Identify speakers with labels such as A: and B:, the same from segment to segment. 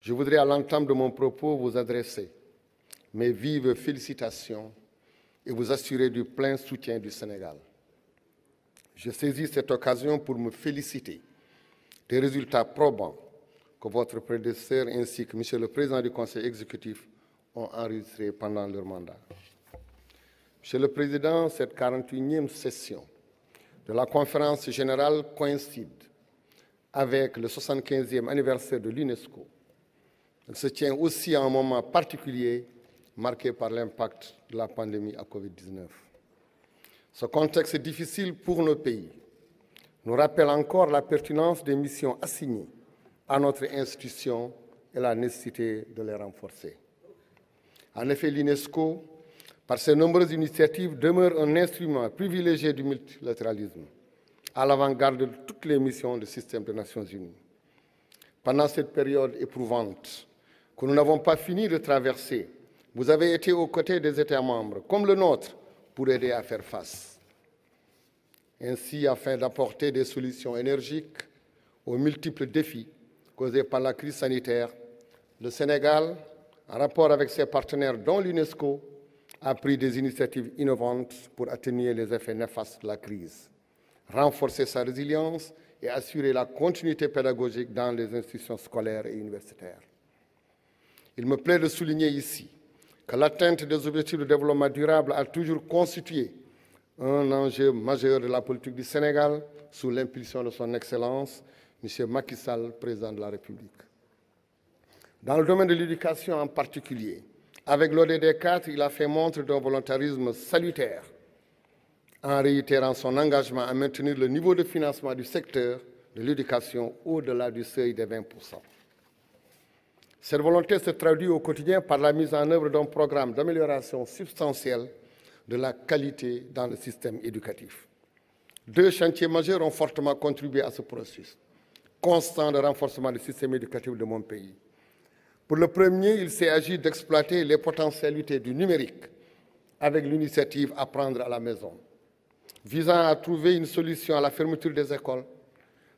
A: Je voudrais à l'entame de mon propos vous adresser mes vives félicitations et vous assurer du plein soutien du Sénégal. Je saisis cette occasion pour me féliciter des résultats probants que votre prédécesseur ainsi que Monsieur le Président du Conseil exécutif ont enregistrés pendant leur mandat. Monsieur le Président, cette 41e session de la Conférence générale coïncide avec le 75e anniversaire de l'UNESCO. Elle se tient aussi à un moment particulier marqué par l'impact de la pandémie à Covid-19. Ce contexte difficile pour nos pays nous rappelle encore la pertinence des missions assignées à notre institution et la nécessité de les renforcer. En effet, l'UNESCO, par ses nombreuses initiatives, demeure un instrument privilégié du multilatéralisme, à l'avant-garde de toutes les missions du système des Nations Unies. Pendant cette période éprouvante que nous n'avons pas fini de traverser, vous avez été aux côtés des États membres, comme le nôtre, pour aider à faire face. Ainsi, afin d'apporter des solutions énergiques aux multiples défis causés par la crise sanitaire, le Sénégal, en rapport avec ses partenaires dont l'UNESCO, a pris des initiatives innovantes pour atténuer les effets néfastes de la crise, renforcer sa résilience et assurer la continuité pédagogique dans les institutions scolaires et universitaires. Il me plaît de souligner ici que l'atteinte des objectifs de développement durable a toujours constitué un enjeu majeur de la politique du Sénégal sous l'impulsion de son Excellence, M. Macky Sall, Président de la République. Dans le domaine de l'éducation en particulier, avec l'ODD 4, il a fait montre d'un volontarisme salutaire en réitérant son engagement à maintenir le niveau de financement du secteur de l'éducation au-delà du seuil des 20%. Cette volonté se traduit au quotidien par la mise en œuvre d'un programme d'amélioration substantielle de la qualité dans le système éducatif. Deux chantiers majeurs ont fortement contribué à ce processus constant de renforcement du système éducatif de mon pays. Pour le premier, il s'est agi d'exploiter les potentialités du numérique avec l'initiative Apprendre à la maison, visant à trouver une solution à la fermeture des écoles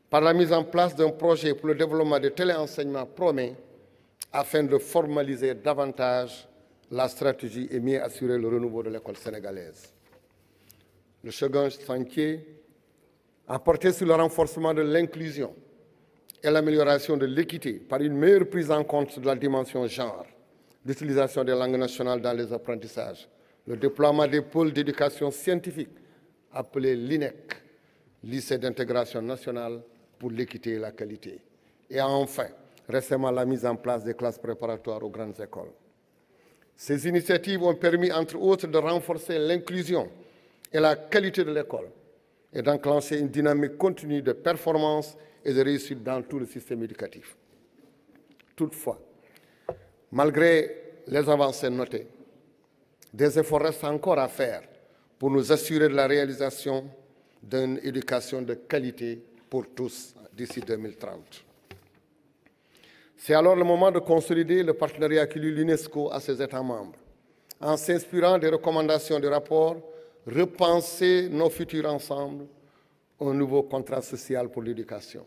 A: par la mise en place d'un projet pour le développement de téléenseignement promet afin de formaliser davantage la stratégie et mieux assurer le renouveau de l'école sénégalaise. Le second chantier a porté sur le renforcement de l'inclusion et l'amélioration de l'équité par une meilleure prise en compte de la dimension genre, l'utilisation des langues nationales dans les apprentissages, le déploiement des pôles d'éducation scientifique appelés l'INEC, lycée d'intégration nationale pour l'équité et la qualité. Et enfin, récemment, la mise en place des classes préparatoires aux grandes écoles. Ces initiatives ont permis, entre autres, de renforcer l'inclusion et la qualité de l'école et d'enclencher une dynamique continue de performance et de réussite dans tout le système éducatif. Toutefois, malgré les avancées notées, des efforts restent encore à faire pour nous assurer de la réalisation d'une éducation de qualité pour tous d'ici 2030. C'est alors le moment de consolider le partenariat qui lie l'UNESCO à ses États membres, en s'inspirant des recommandations du rapport, repenser nos futurs ensemble, un nouveau contrat social pour l'éducation.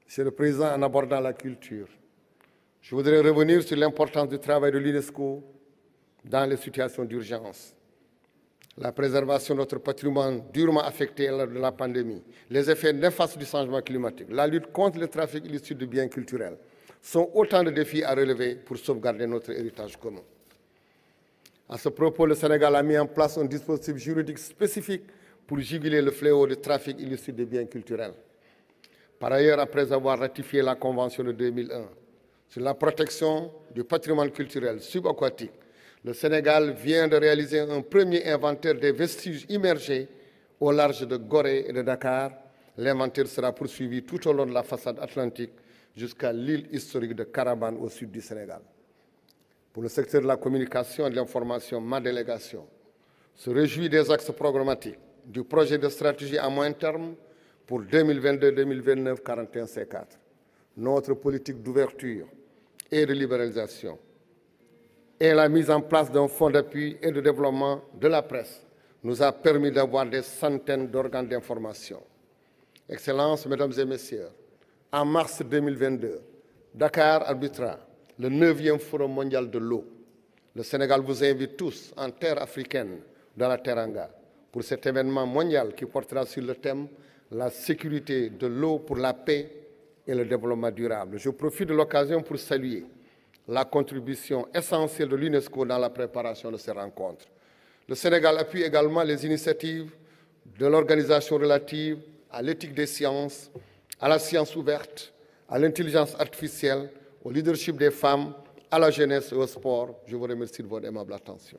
A: Monsieur le Président, en abordant la culture, je voudrais revenir sur l'importance du travail de l'UNESCO dans les situations d'urgence. La préservation de notre patrimoine durement affecté lors de la pandémie, les effets néfastes du changement climatique, la lutte contre le trafic illicite de biens culturels sont autant de défis à relever pour sauvegarder notre héritage commun. À ce propos, le Sénégal a mis en place un dispositif juridique spécifique pour juguler le fléau du trafic illicite de biens culturels. Par ailleurs, après avoir ratifié la Convention de 2001 sur la protection du patrimoine culturel subaquatique, le Sénégal vient de réaliser un premier inventaire des vestiges immergés au large de Gorée et de Dakar. L'inventaire sera poursuivi tout au long de la façade atlantique jusqu'à l'île historique de Carabane au sud du Sénégal. Pour le secteur de la communication et de l'information, ma délégation se réjouit des axes programmatiques du projet de stratégie à moyen terme pour 2022-2029 41C4. Notre politique d'ouverture et de libéralisation et la mise en place d'un fonds d'appui et de développement de la presse nous a permis d'avoir des centaines d'organes d'information. Excellences, Mesdames et Messieurs, en mars 2022, Dakar arbitrera le 9e Forum mondial de l'eau. Le Sénégal vous invite tous en terre africaine dans la Teranga pour cet événement mondial qui portera sur le thème « La sécurité de l'eau pour la paix et le développement durable ». Je profite de l'occasion pour saluer la contribution essentielle de l'UNESCO dans la préparation de ces rencontres. Le Sénégal appuie également les initiatives de l'organisation relative à l'éthique des sciences, à la science ouverte, à l'intelligence artificielle, au leadership des femmes, à la jeunesse et au sport. Je vous remercie de votre aimable attention.